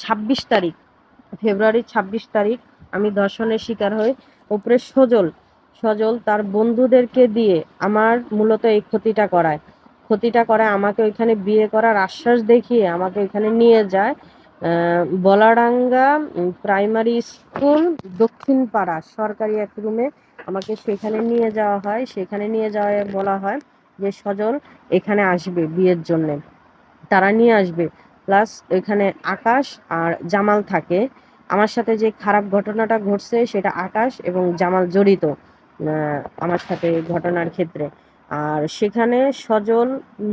26 তারিখ, ফেব্রুয়ারির 26 তারিখ আমি ধর্ষণের শিকার হই। উপরে সজল সজল তার বন্ধুদেরকে দিয়ে আমার মূলত এই ক্ষতিটা করায় আমাকে ওইখানে বিয়ে করার আশ্বাস দেখিয়ে আমাকে ওইখানে নিয়ে যায়। বলাডাঙ্গা প্রাইমারি স্কুল দক্ষিণ পাড়া সরকারি এক রুমে আমাকে সেখানে নিয়ে যাওয়া হয়। সেখানে নিয়ে যাওয়ায় বলা হয় যে সজল এখানে আসবে বিয়ের জন্যে, তারা নিয়ে আসবে। প্লাস এখানে আকাশ আর জামাল থাকে। আমার সাথে যে খারাপ ঘটনাটা ঘটছে সেটা আকাশ এবং জামাল জড়িত আমার সাথে ঘটনার ক্ষেত্রে। আর সেখানে সজল,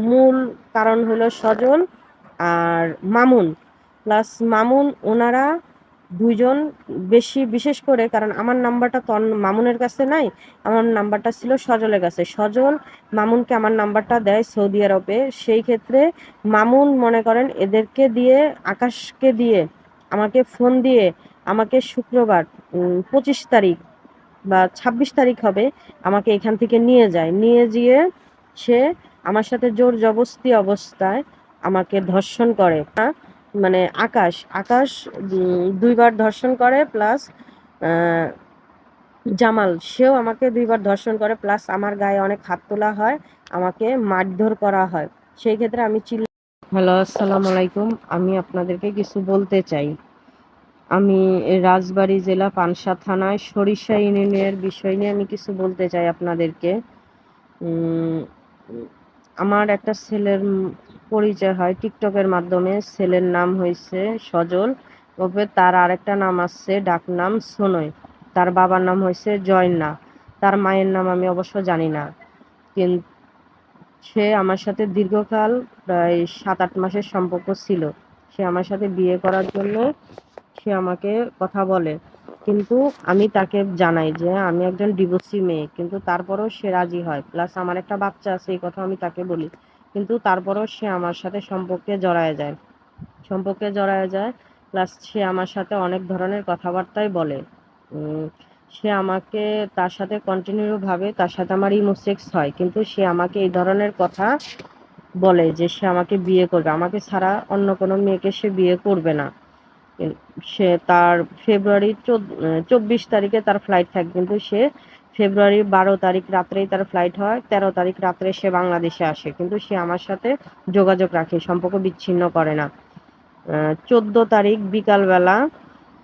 মূল কারণ হলো সজল আর মামুন, প্লাস মামুন, ওনারা দুইজন বেশি, বিশেষ করে কারণ আমার নাম্বারটা তো মামুনের কাছে নাই, আমার নাম্বারটা ছিল সজলের কাছে। সজল মামুনকে আমার নাম্বারটা দেয় সৌদি আরবে। সেই ক্ষেত্রে মামুন মনে করেন এদেরকে দিয়ে, আকাশকে দিয়ে আমাকে ফোন দিয়ে আমাকে শুক্রবার 25 তারিখ বা 26 তারিখ হবে, আমাকে এখান থেকে নিয়ে যায়। নিয়ে গিয়ে সে আমার সাথে জোর জবস্তি অবস্থায় আমাকে ধর্ষণ করে। মানে আকাশ আকাশ 2বার ধর্ষণ করে, প্লাস জামাল সেও আমাকে 2বার ধর্ষণ করে, প্লাস আমার গায়ে অনেক হাত তোলা হয়, আমাকে মারধর করা হয়। সেই ক্ষেত্রে আমি হ্যালো, আসসালামু আলাইকুম। আমি আপনাদেরকে কিছু বলতে চাই। আমি রাজবাড়ী জেলা পানশা থানায় সরিষা ইউনিয়নের বিষয় নিয়ে আমি কিছু বলতে চাই আপনাদেরকে। আমার একটা ছেলের পরিচয় হয় টিকটকের মাধ্যমে। ছেলের নাম হয়েছে সজল, তবে তার আরেকটা নাম আছে ডাকনাম সোনয়। তার বাবার নাম হয়েছে জয়না, তার মায়ের নাম আমি অবশ্য জানি না। কিন্তু সে আমার সাথে দীর্ঘকাল প্রায় 7-8 মাসের সম্পর্ক ছিল। সে আমার সাথে বিয়ে করার জন্য সে আমাকে কথা বলে, কিন্তু আমি তাকে জানাই যে আমি একজন ডিভোর্সি মেয়ে, কিন্তু তারপরেও সে রাজি হয়। প্লাস আমার একটা বাচ্চা আছে, এই কথা আমি তাকে বলি, কিন্তু তারপরেও সে আমার সাথে সম্পর্কে জড়ায় যায়। প্লাস সে আমার সাথে অনেক ধরনের কথাবার্তাই বলে। সে আমাকে, তার সাথে কন্টিনিউভাবে তার সাথে আমার ইমোসেক্স হয়, কিন্তু সে আমাকে এই ধরনের কথা বলে যে সে আমাকে বিয়ে করবে, আমাকে ছাড়া অন্য কোনো মেয়েকে সে বিয়ে করবে না। সে তার ফেব্রুয়ারি 24 তারিখে তার ফ্লাইট থাকে, কিন্তু সে ফেব্রুয়ারি 12 তারিখ রাত্রেই তার ফ্লাইট হয়। 13 তারিখ রাত্রে সে বাংলাদেশে আসে, কিন্তু সে আমার সাথে যোগাযোগ রাখে, সম্পর্ক বিচ্ছিন্ন করে না। 14 তারিখ বিকালবেলা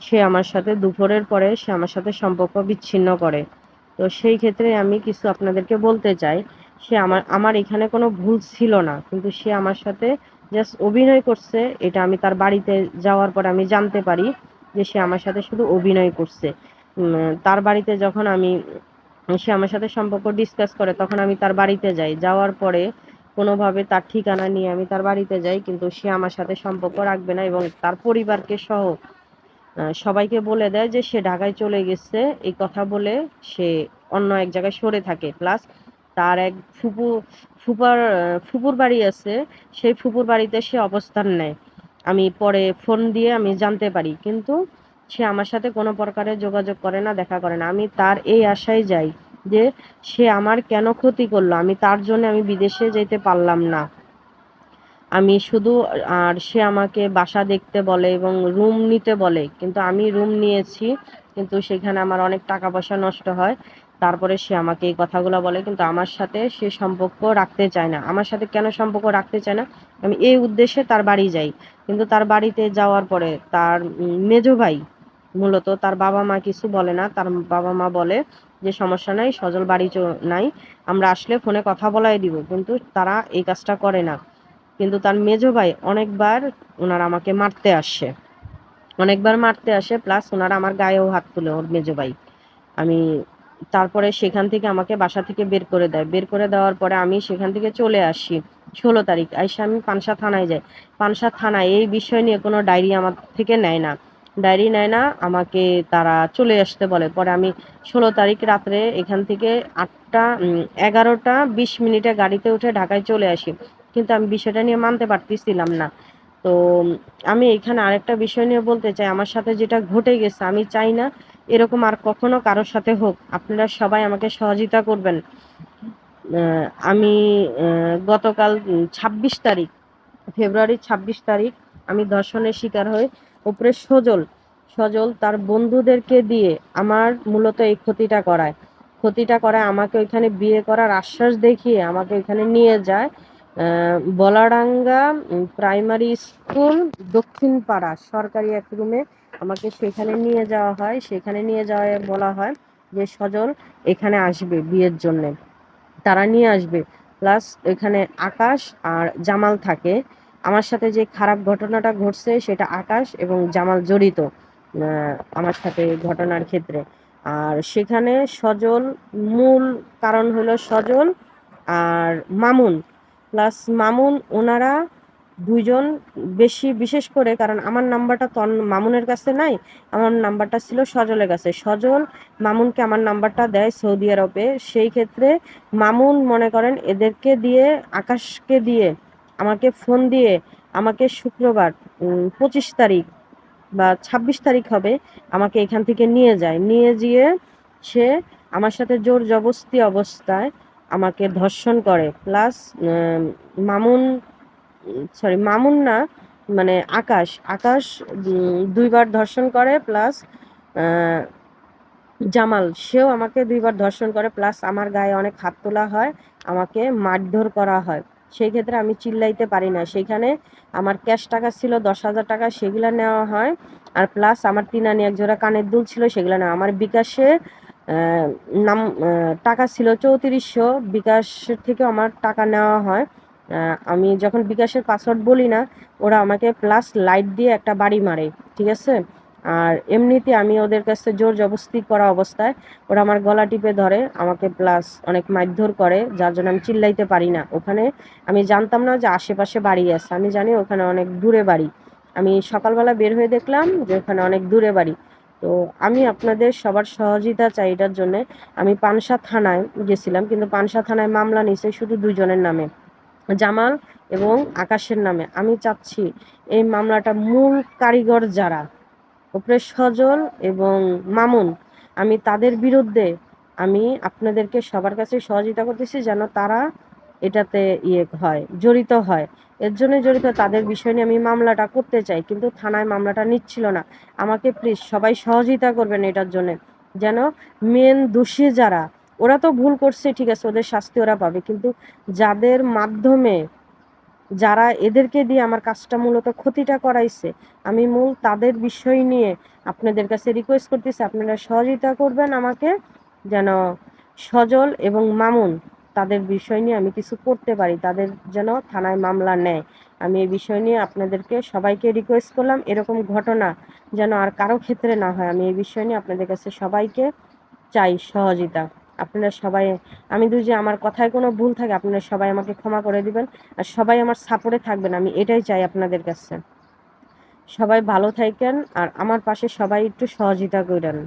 সে আমার সাথে, দুপুরের পরে সে আমার সাথে সম্পর্ক বিচ্ছিন্ন করে। তো সেই ক্ষেত্রে আমি কিছু আপনাদেরকে বলতে চাই। সে আমার এখানে কোনো ভুল ছিল না, কিন্তু সে আমার সাথে জাস্ট অভিনয় করছে। এটা আমি তার বাড়িতে যাওয়ার পরে আমি জানতে পারি যে সে আমার সাথে শুধু অভিনয় করছে। তার বাড়িতে যখন সে আমার সাথে সম্পর্ক ডিসকাস করে, তখন আমি তার বাড়িতে যাই। যাওয়ার পরে কোনোভাবে তার ঠিকানা নিয়ে আমি তার বাড়িতে যাই, কিন্তু সে আমার সাথে সম্পর্ক রাখবে না এবং তার পরিবারকে সহ সবাইকে বলে দেয় যে সে ঢাকায় চলে গেছে। এই কথা বলে সে অন্য এক জায়গায় সরে থাকে। প্লাস তার এক ফুপুর বাড়ি আছে, সেই ফুপুর বাড়িতে সে অবস্থান নেয়। আমি পরে ফোন দিয়ে আমি জানতে পারি, কিন্তু সে আমার সাথে কোনো প্রকারের যোগাযোগ করে না, দেখা করে না। আমি তার এই আশায় যাই যে সে আমার কেন ক্ষতি করলো, আমি তার জন্য আমি বিদেশে যেতে পারলাম না। আমি শুধু, আর সে আমাকে বাসা দেখতে বলে এবং রুম নিতে বলে, কিন্তু আমি রুম নিয়েছি, কিন্তু সেখানে আমার অনেক টাকা পয়সা নষ্ট হয়। তারপরে সে আমাকে এই কথাগুলো বলে, কিন্তু আমার সাথে সে সম্পর্ক রাখতে চায় না। আমার সাথে কেন সম্পর্ক রাখতে চায় না, আমি এই উদ্দেশ্যে তার বাড়ি যাই। কিন্তু তার বাড়িতে যাওয়ার পরে তার মেজো ভাই, মূলত তার বাবা মা কিছু বলে না। তার বাবা মা বলে যে সমস্যা নাই, সজল বাড়ি নাই, আমরা আসলে ফোনে কথা বলাই দিব, কিন্তু তারা এই কাজটা করে না। কিন্তু তার মেজো ভাই ওনারা আমাকে মারতে আসে, প্লাস ওনারা আমার গায়েও হাত তুলে, ওর মেজো ভাই। আমি তারপরে সেখান থেকে আমাকে বাসা থেকে বের করে দেয়। বের করে দেওয়ার পরে আমি সেখান থেকে চলে আসি 16 তারিখ। আইসা আমি পানশা থানায় যাই। পানশা থানায় এই বিষয় নিয়ে কোনো ডায়েরি আমার থেকে নেয় না, আমাকে তারা চলে আসতে বলে। পরে আমি 16 তারিখ রাত্রে এখান থেকে 11টা 20 মিনিটে গাড়িতে উঠে ঢাকায় চলে আসি, কিন্তু আমি বিষয়টা নিয়ে মানতে পারতেছিলাম না। তো আমি এখানে আরেকটা বিষয় নিয়ে বলতে চাই। আমার সাথে যেটা ঘটে গেছে, আমি চাই না এরকম আর কখনো কারোর সাথে হোক। আপনারা সবাই আমাকে সহযোগিতা করবেন। আমি গতকাল 26 তারিখ, ফেব্রুয়ারির 26 তারিখ আমি ধর্ষণের শিকার হই। উপরে সজল সজল তার বন্ধুদেরকে দিয়ে আমার মূলত এই ক্ষতিটা করায় আমাকে ওইখানে বিয়ে করার আশ্বাস দেখিয়ে আমাকে ওইখানে নিয়ে যায়। বলাডাঙ্গা প্রাইমারি স্কুল দক্ষিণ পাড়া সরকারি এক রুমে আমাকে সেখানে নিয়ে যাওয়া হয়। সেখানে নিয়ে যাওয়ায় বলা হয় যে সজল এখানে আসবে বিয়ের জন্যে, তারা নিয়ে আসবে। প্লাস এখানে আকাশ আর জামাল থাকে। আমার সাথে যে খারাপ ঘটনাটা ঘটছে সেটা আকাশ এবং জামাল জড়িত আমার সাথে ঘটনার ক্ষেত্রে। আর সেখানে সজল, মূল কারণ হলো সজল আর মামুন, প্লাস মামুন, ওনারা দুইজন বেশি, বিশেষ করে কারণ আমার নাম্বারটা তো মামুনের কাছে নাই, আমার নাম্বারটা ছিল সজলের কাছে। সজল মামুনকে আমার নাম্বারটা দেয় সৌদি আরবে। সেই ক্ষেত্রে মামুন মনে করেন এদেরকে দিয়ে, আকাশকে দিয়ে, আমাকে ফোন দিয়ে আমাকে শুক্রবার 25 তারিখ বা 26 তারিখ হবে, আমাকে এখান থেকে নিয়ে যায়। নিয়ে গিয়ে সে আমার সাথে জোর জবরদস্তি অবস্থায় আমাকে ধর্ষণ করে। প্লাস মামুন, মামুন না, মানে আকাশ, আকাশ 2 বার ধর্ষণ করে। প্লাস জামাল, সেও আমাকে 2 বার ধর্ষণ করে। প্লাস আমার গায়ে অনেক হাত তোলা হয়, আমাকে মারধর করা হয়। সেই ক্ষেত্রে আমি চিল্লাইতে পারি না। সেখানে আমার ক্যাশ টাকা ছিল 10,000 টাকা, সেগুলা নেওয়া হয়। আর প্লাস আমার 3 আনি 1 জোড়া কানের দুল ছিল, সেগুলা নেওয়া। আমার বিকাশে টাকা ছিল 3400, বিকাশের থেকে আমার টাকা নেওয়া হয়। আমি যখন বিকাশের পাসওয়ার্ড বলি না, ওরা আমাকে প্লাস লাইট দিয়ে একটা বাড়ি মারে, ঠিক আছে। আর এমনিতে আমি ওদের কাছে জোর জবরদস্তি করা অবস্থায় ওরা আমার গলা টিপে ধরে, আমাকে প্লাস অনেক মারধর করে, যার জন্য আমি চিল্লাইতে পারি না। ওখানে আমি জানতাম না যে আশেপাশে বাড়ি আছে, আমি জানি ওখানে অনেক দূরে বাড়ি। আমি সকালবেলা বের হয়ে দেখলাম যে ওখানে অনেক দূরে বাড়ি। তো আমি আপনাদের সবার সহযোগিতা চাই এটার জন্যে। আমি পানশা থানায় গেছিলাম, কিন্তু পানশা থানায় মামলা নিছে শুধু 2 জনের নামে, জামাল এবং আকাশের নামে। আমি চাচ্ছি এই মামলাটা মূল কারিগর যারা, উপরে সজল এবং মামুন, আমি তাদের বিরুদ্ধে আমি আপনাদেরকে সবার কাছে সহযোগিতা করতেছি যেন তারা এটাতে জড়িত হয়। এর জন্য জড়িত তাদের বিষয় নিয়ে আমি মামলাটা করতে চাই, কিন্তু থানায় মামলাটা নিচ্ছিল না। আমাকে প্লিজ সবাই সহযোগিতা করবেন এটার জন্যে, যেন মেন দোষী যারা, ওরা তো ভুল করছে, ঠিক আছে, ওদের শাস্তি ওরা পাবে, কিন্তু যাদের মাধ্যমে, যারা এদেরকে দিয়ে আমার কাজটা মূলত ক্ষতিটা করাইছে, আমি মূল তাদের বিষয় নিয়ে আপনাদের কাছে রিকোয়েস্ট করতেছি আপনারা সহযোগিতা করবেন আমাকে, যেন সজল এবং মামুন তাদের বিষয় নিয়ে আমি কিছু করতে পারি, তাদের যেন থানায় মামলা নেয়। আমি এই বিষয় নিয়ে আপনাদেরকে সবাইকে রিকোয়েস্ট করলাম, এরকম ঘটনা যেন আর কারো ক্ষেত্রে না হয়। আমি এই বিষয় নিয়ে আপনাদের কাছে সবাইকে চাই সহযোগিতা। আপনারা সবাই, আমি যদি আমার কথায় কোনো ভুল থাকে আপনারা সবাই আমাকে ক্ষমা করে দিবেন, আর সবাই আমার সাপোর্টে থাকবেন, আমি এটাই চাই আপনাদের কাছে। সবাই ভালো থাকেন আর আমার পাশে সবাই একটু সহযোগিতা করেন।